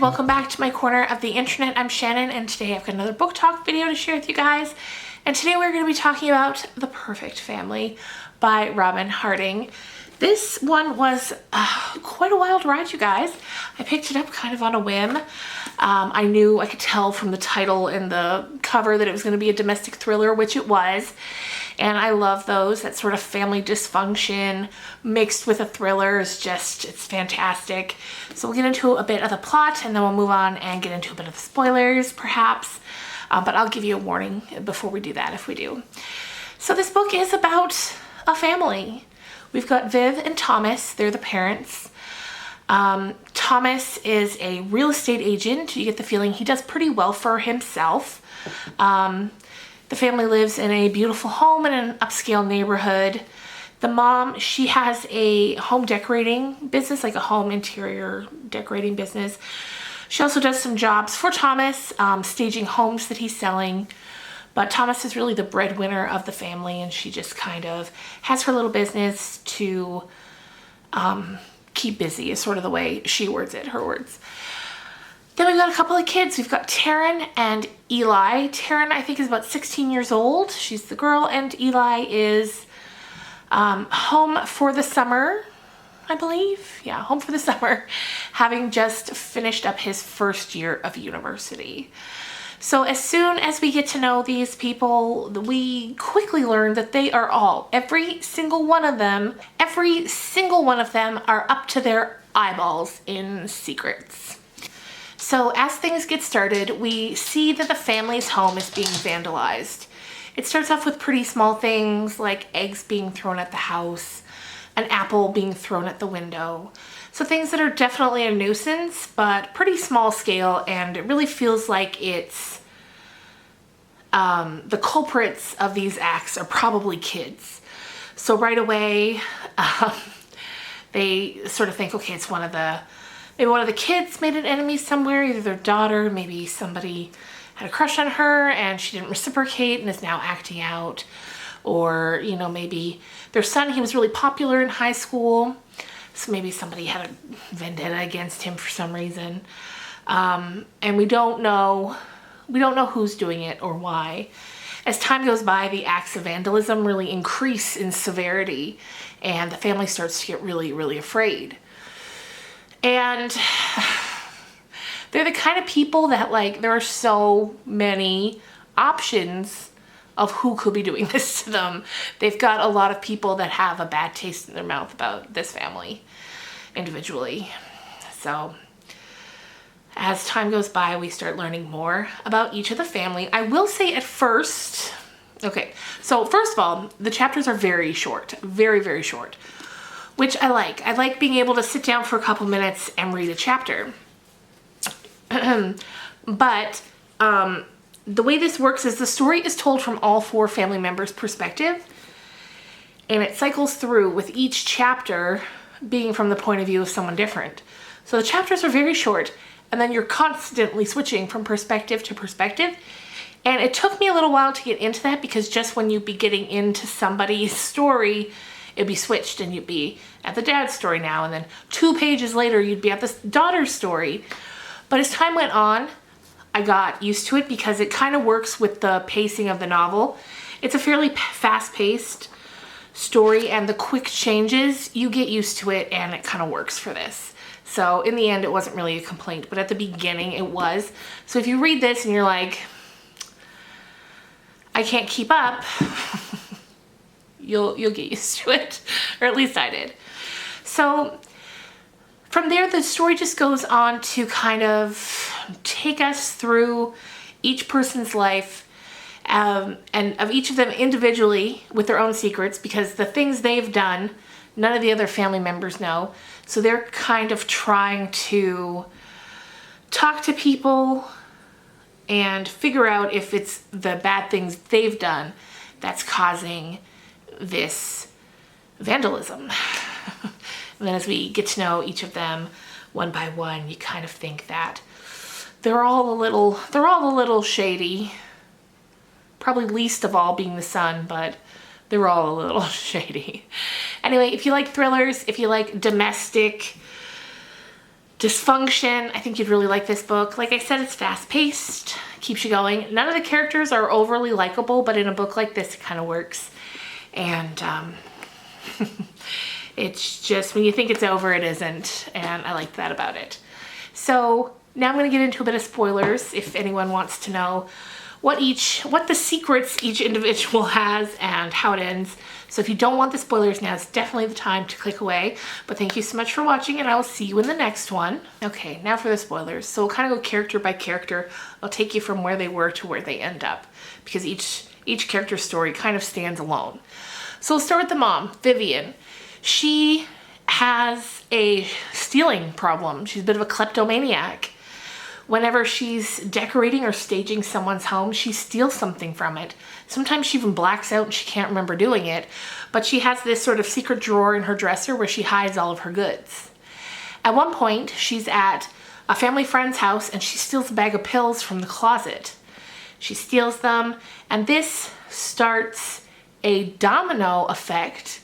welcome back to my corner of the internet. I'm Shannon, and today I've got another book talk video to share with you guys. And today we're going to be talking about The Perfect Family by Robyn Harding. This one was quite a wild ride, you guys. I picked it up kind of on a whim. I could tell from the title and the cover that it was going to be a domestic thriller, which it was. And I love those. That sort of family dysfunction mixed with a thriller is just, it's fantastic. So we'll get into a bit of the plot and then we'll move on and get into a bit of the spoilers, perhaps. But I'll give you a warning before we do that if we do. So this book is about a family. We've got Viv and Thomas. They're the parents. Thomas is a real estate agent. You get the feeling he does pretty well for himself. The family lives in a beautiful home in an upscale neighborhood. The mom, she has a home decorating business, like a home interior decorating business. She also does some jobs for Thomas, staging homes that he's selling. But Thomas is really the breadwinner of the family, and she just kind of has her little business to keep busy, is sort of the way she words it, her words. Then we've got a couple of kids. We've got Taryn and Eli. Taryn, I think, is about 16 years old. She's the girl, and Eli is home for the summer, I believe. Yeah, home for the summer, having just finished up his first year of university. So as soon as we get to know these people, we quickly learn that they are all, every single one of them are up to their eyeballs in secrets. So as things get started, we see that the family's home is being vandalized. It starts off with pretty small things like eggs being thrown at the house, an apple being thrown at the window. So things that are definitely a nuisance, but pretty small scale, and it really feels like it's the culprits of these acts are probably kids. So right away, they sort of think, okay, it's maybe one of the kids made an enemy somewhere, either their daughter, maybe somebody had a crush on her and she didn't reciprocate and is now acting out. Or, you know, maybe their son, he was really popular in high school, so maybe somebody had a vendetta against him for some reason. And we don't know who's doing it or why. As time goes by, the acts of vandalism really increase in severity, and the family starts to get really, really afraid. And they're the kind of people that, like, there are so many options of who could be doing this to them. They've got a lot of people that have a bad taste in their mouth about this family individually. So as time goes by, we start learning more about each of the family. I will say at first, okay, so first of all, the chapters are very short, very, very short, which I like. I like being able to sit down for a couple minutes and read a chapter. But the way this works is the story is told from all four family members' perspective, and it cycles through with each chapter being from the point of view of someone different. So the chapters are very short, and then you're constantly switching from perspective to perspective. And it took me a little while to get into that, because just when you'd be getting into somebody's story, it'd be switched and you'd be at the dad's story now, and then 2 pages later you'd be at the daughter's story. But as time went on, I got used to it because it kind of works with the pacing of the novel. It's a fairly fast-paced story, and the quick changes, you get used to it, and it kind of works for this. So in the end, it wasn't really a complaint, but at the beginning it was. So if you read this and you're like, I can't keep up, you'll get used to it, or at least I did. So from there, the story just goes on to kind of take us through each person's life, and of each of them individually with their own secrets, because the things they've done, none of the other family members know. So they're kind of trying to talk to people and figure out if it's the bad things they've done that's causing this vandalism. And then as we get to know each of them one by one, you kind of think that they're all a little shady. Probably least of all being the son, but they're all a little shady. Anyway, if you like thrillers, if you like domestic dysfunction. I think you'd really like this book. Like I said, it's fast-paced, keeps you going. None of the characters are overly likable, but in a book like this, it kind of works. And it's just, when you think it's over, it isn't. And I like that about it. So now I'm going to get into a bit of spoilers if anyone wants to know what the secrets each individual has and how it ends. So if you don't want the spoilers now, it's definitely the time to click away. But thank you so much for watching, and I will see you in the next one. Okay, now for the spoilers. So we'll kind of go character by character. I'll take you from where they were to where they end up, because each character's story kind of stands alone. So we'll start with the mom, Vivian. She has a stealing problem. She's a bit of a kleptomaniac. Whenever she's decorating or staging someone's home, she steals something from it. Sometimes she even blacks out and she can't remember doing it, but she has this sort of secret drawer in her dresser where she hides all of her goods. At one point, she's at a family friend's house and she steals a bag of pills from the closet. She steals them, and this starts a domino effect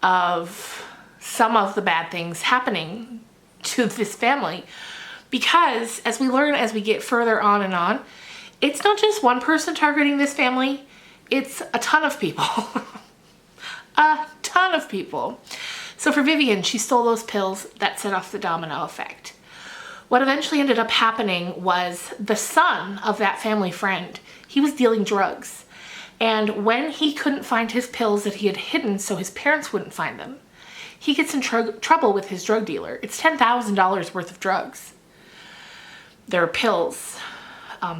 of some of the bad things happening to this family. Because as we learn, as we get further on and on, it's not just one person targeting this family, it's a ton of people. A ton of people. So for Vivian, she stole those pills that set off the domino effect. What eventually ended up happening was the son of that family friend, he was dealing drugs. And when he couldn't find his pills that he had hidden so his parents wouldn't find them, he gets in trouble with his drug dealer. It's $10,000 worth of drugs. They're pills.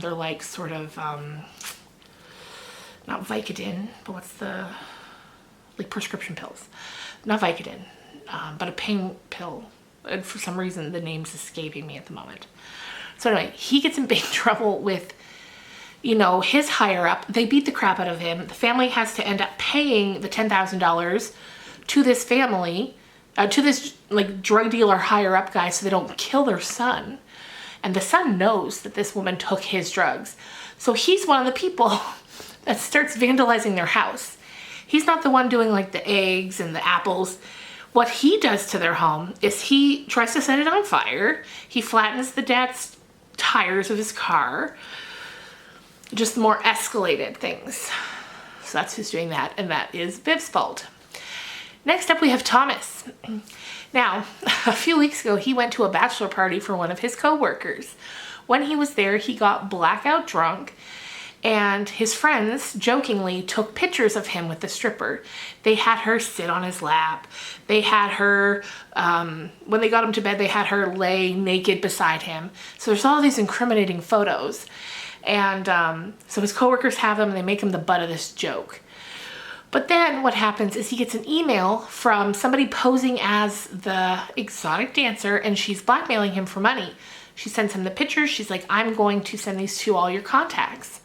They're like sort of, not Vicodin, but what's the, like prescription pills. Not Vicodin, but a pain pill. And for some reason, the name's escaping me at the moment. So anyway, he gets in big trouble with, you know, his higher up. They beat the crap out of him. The family has to end up paying the $10,000 to this family, to this like drug dealer higher up guy so they don't kill their son. And the son knows that this woman took his drugs. So he's one of the people that starts vandalizing their house. He's not the one doing like the eggs and the apples. What he does to their home is he tries to set it on fire. He flattens the dad's tires of his car. Just more escalated things. So that's who's doing that, and that is Viv's fault. Next up we have Thomas. Now, a few weeks ago, he went to a bachelor party for one of his co-workers. When he was there, he got blackout drunk, and his friends jokingly took pictures of him with the stripper. They had her sit on his lap. They had her, when they got him to bed, they had her lay naked beside him. So there's all these incriminating photos. And so his coworkers have them, and they make him the butt of this joke. But then what happens is he gets an email from somebody posing as the exotic dancer, and she's blackmailing him for money. She sends him the pictures. She's like, I'm going to send these to all your contacts.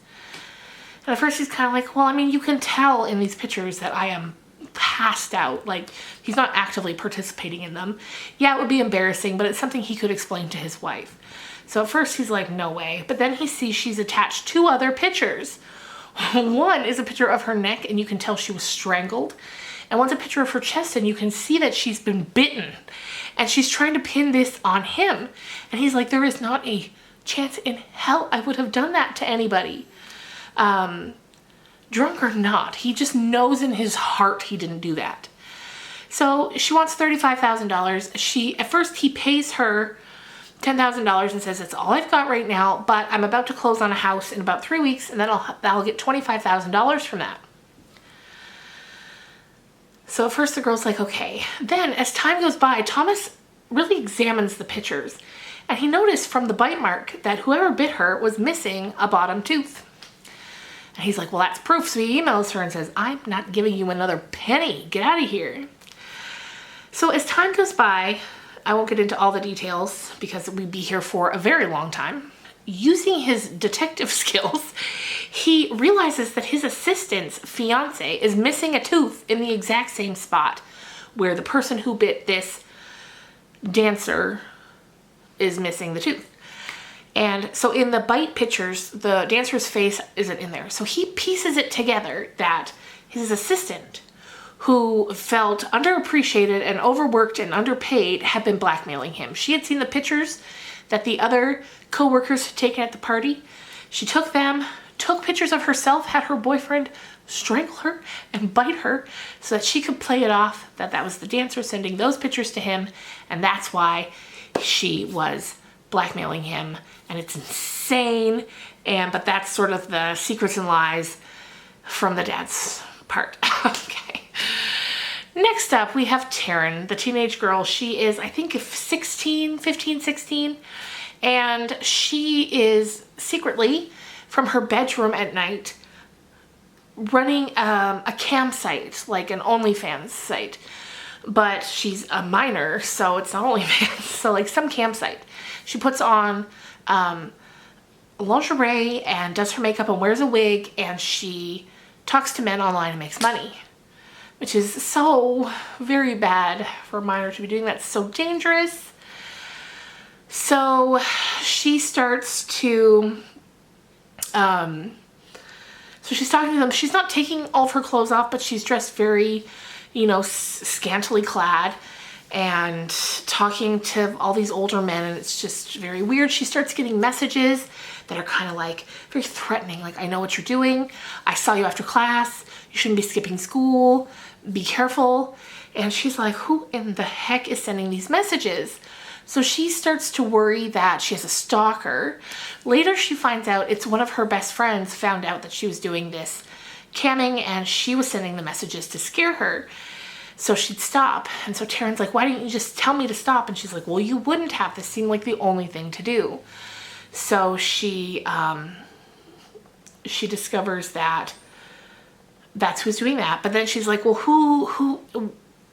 And at first he's kind of like, well, I mean, you can tell in these pictures that I am passed out. Like, he's not actively participating in them. Yeah, it would be embarrassing, but it's something he could explain to his wife. So at first he's like, no way. But then he sees she's attached two other pictures. One is a picture of her neck, and you can tell she was strangled. And one's a picture of her chest, and you can see that she's been bitten. And she's trying to pin this on him. And he's like, there is not a chance in hell I would have done that to anybody. Drunk or not, he just knows in his heart he didn't do that. So she wants $35,000. At first he pays her $10,000 and says, it's all I've got right now, but I'm about to close on a house in about 3 weeks, and then I'll get $25,000 from that. So at first the girl's like, okay. Then as time goes by, Thomas really examines the pictures, and he noticed from the bite mark that whoever bit her was missing a bottom tooth. And he's like, well, that's proof. So he emails her and says, I'm not giving you another penny. Get out of here. So as time goes by, I won't get into all the details because we'd be here for a very long time. Using his detective skills, he realizes that his assistant's fiance is missing a tooth in the exact same spot where the person who bit this dancer is missing the tooth. And so in the bite pictures, the dancer's face isn't in there. So he pieces it together that his assistant, who felt underappreciated and overworked and underpaid, had been blackmailing him. She had seen the pictures that the other co-workers had taken at the party. She took them, took pictures of herself, had her boyfriend strangle her and bite her so that she could play it off that that was the dancer sending those pictures to him, and that's why she was blackmailing him. And it's insane, but that's sort of the secrets and lies from the dad's part. Okay. Next up, we have Taryn, the teenage girl. She is, I think, 15, 16, and she is secretly from her bedroom at night running a campsite, like an OnlyFans site, but she's a minor, so it's not OnlyFans, so like some campsite. She puts on lingerie and does her makeup and wears a wig, and she talks to men online and makes money, which is so very bad for a minor to be doing that. So dangerous. So she starts to, so she's talking to them. She's not taking all of her clothes off, but she's dressed very, you know, scantily clad and talking to all these older men, and it's just very weird. She starts getting messages that are kind of like very threatening, like, I know what you're doing. I saw you after class. You shouldn't be skipping school. Be careful. And she's like, who in the heck is sending these messages? So she starts to worry that she has a stalker. Later she finds out it's one of her best friends found out that she was doing this camming, and she was sending the messages to scare her so she'd stop. And so Taryn's like, why didn't you just tell me to stop? And she's like, well, you wouldn't have. This seemed like the only thing to do. So she discovers that that's who's doing that. But then she's like, well,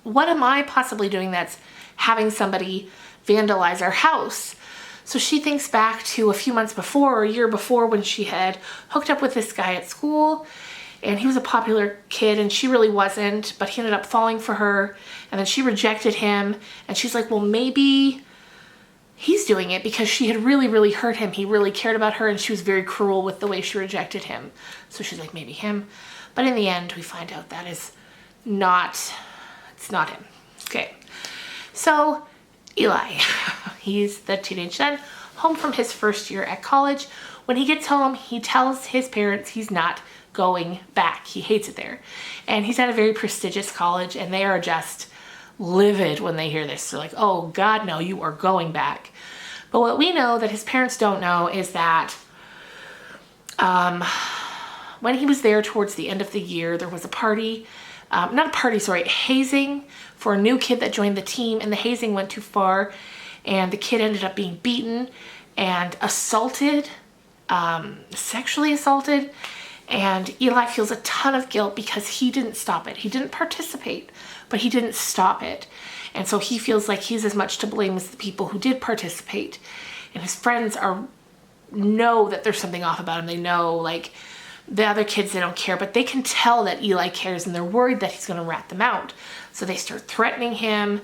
what am I possibly doing that's having somebody vandalize our house? So she thinks back to a few months before, or a year before, when she had hooked up with this guy at school, and he was a popular kid and she really wasn't, but he ended up falling for her, and then she rejected him, and she's like, well, maybe he's doing it because she had really, really hurt him. He really cared about her, and she was very cruel with the way she rejected him. So she's like, maybe him. But in the end, we find out that is not, it's not him. Okay. So Eli, he's the teenage son, home from his first year at college. When he gets home, he tells his parents he's not going back. He hates it there. And he's at a very prestigious college, and they are just livid when they hear this. They're like, oh God, no, you are going back. But what we know that his parents don't know is that when he was there towards the end of the year, there was a party, hazing for a new kid that joined the team, and the hazing went too far, and the kid ended up being beaten and assaulted, sexually assaulted, and Eli feels a ton of guilt because he didn't stop it. He didn't participate, but he didn't stop it. And so he feels like he's as much to blame as the people who did participate. And his friends know that there's something off about him. They know, like, the other kids, they don't care, but they can tell that Eli cares, and they're worried that he's going to rat them out. So they start threatening him,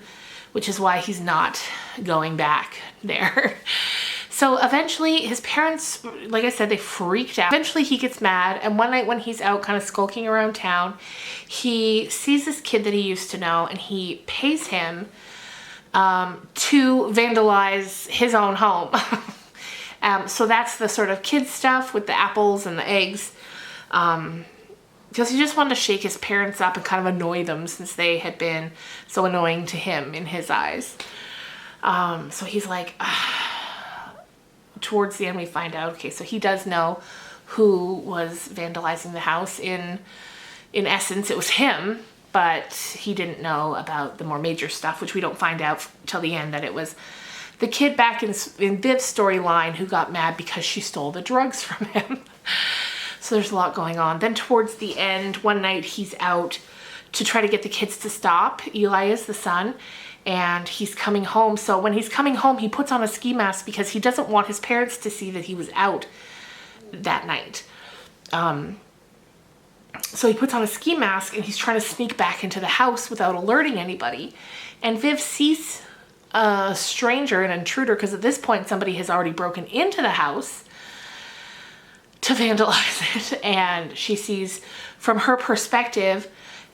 which is why he's not going back there. So eventually his parents, like I said, they freaked out. Eventually he gets mad, and one night when he's out kind of skulking around town, he sees this kid that he used to know, and he pays him to vandalize his own home. So that's the sort of kid stuff with the apples and the eggs. Because he just wanted to shake his parents up and kind of annoy them, since they had been so annoying to him in his eyes. So he's like, towards the end we find out, okay, so he does know who was vandalizing the house. In essence, it was him, but he didn't know about the more major stuff, which we don't find out till the end, that it was the kid back in Viv's storyline who got mad because she stole the drugs from him. So there's a lot going on. Then towards the end, one night he's out to try to get the kids to stop. Eli is the son, and he's coming home. So when he's coming home, he puts on a ski mask because he doesn't want his parents to see that he was out that night. So he puts on a ski mask, and he's trying to sneak back into the house without alerting anybody. And Viv sees a stranger, an intruder, because at this point somebody has already broken into the house to vandalize it. And she sees, from her perspective,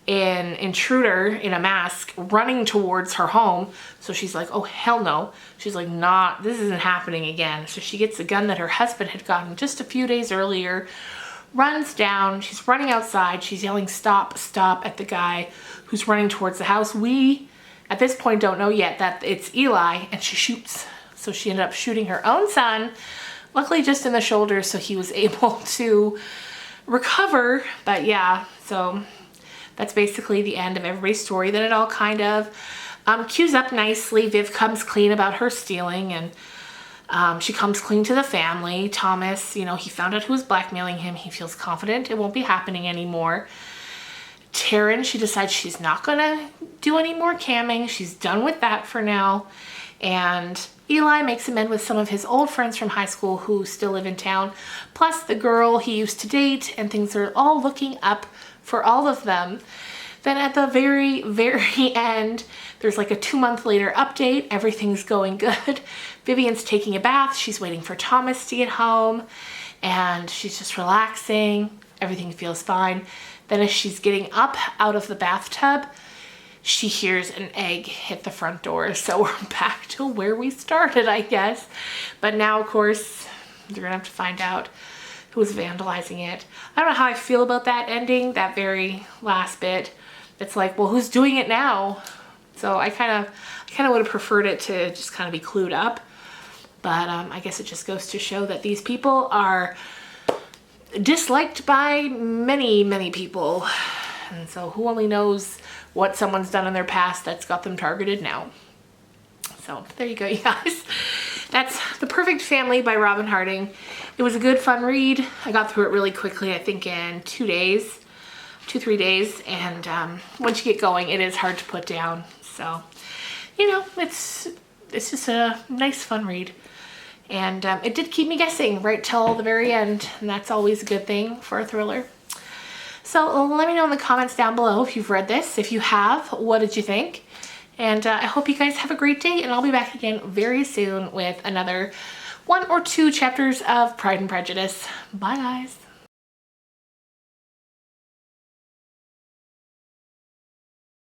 an intruder in a mask running towards her home. So she's like, oh, hell no. She's like, this isn't happening again. So she gets the gun that her husband had gotten just a few days earlier, runs down, she's running outside, she's yelling, stop, stop at the guy who's running towards the house. We, at this point, don't know yet that it's Eli, and she shoots. So she ended up shooting her own son, luckily just in the shoulder, so he was able to recover. But yeah, so that's basically the end of everybody's story. Then it all kind of cues up nicely. Viv comes clean about her stealing, and she comes clean to the family. Thomas, you know, he found out who was blackmailing him. He feels confident it won't be happening anymore. Taryn, she decides she's not gonna do any more camming. She's done with that for now. And Eli makes amends with some of his old friends from high school who still live in town, plus the girl he used to date, and things are all looking up for all of them. Then at the very, very end, there's like a 2-month later update. Everything's going good. Vivian's taking a bath. She's waiting for Thomas to get home, and she's just relaxing. Everything feels fine. Then as she's getting up out of the bathtub, she hears an egg hit the front door. So we're back to where we started, I guess. But now, of course, you're gonna have to find out who was vandalizing it. I don't know how I feel about that ending, that very last bit. It's like, well, who's doing it now? So I kind of would have preferred it to just kind of be clued up. But I guess it just goes to show that these people are disliked by many, many people. And so who only knows what someone's done in their past that's got them targeted now. So there you go, you guys. That's The Perfect Family by Robyn Harding. It was a good, fun read. I got through it really quickly, I think in 3 days. And once you get going, it is hard to put down. So, you know, it's just a nice, fun read. And it did keep me guessing right till the very end. And that's always a good thing for a thriller. So let me know in the comments down below if you've read this. If you have, what did you think? And I hope you guys have a great day, and I'll be back again very soon with another 1 or 2 chapters of Pride and Prejudice. Bye, guys.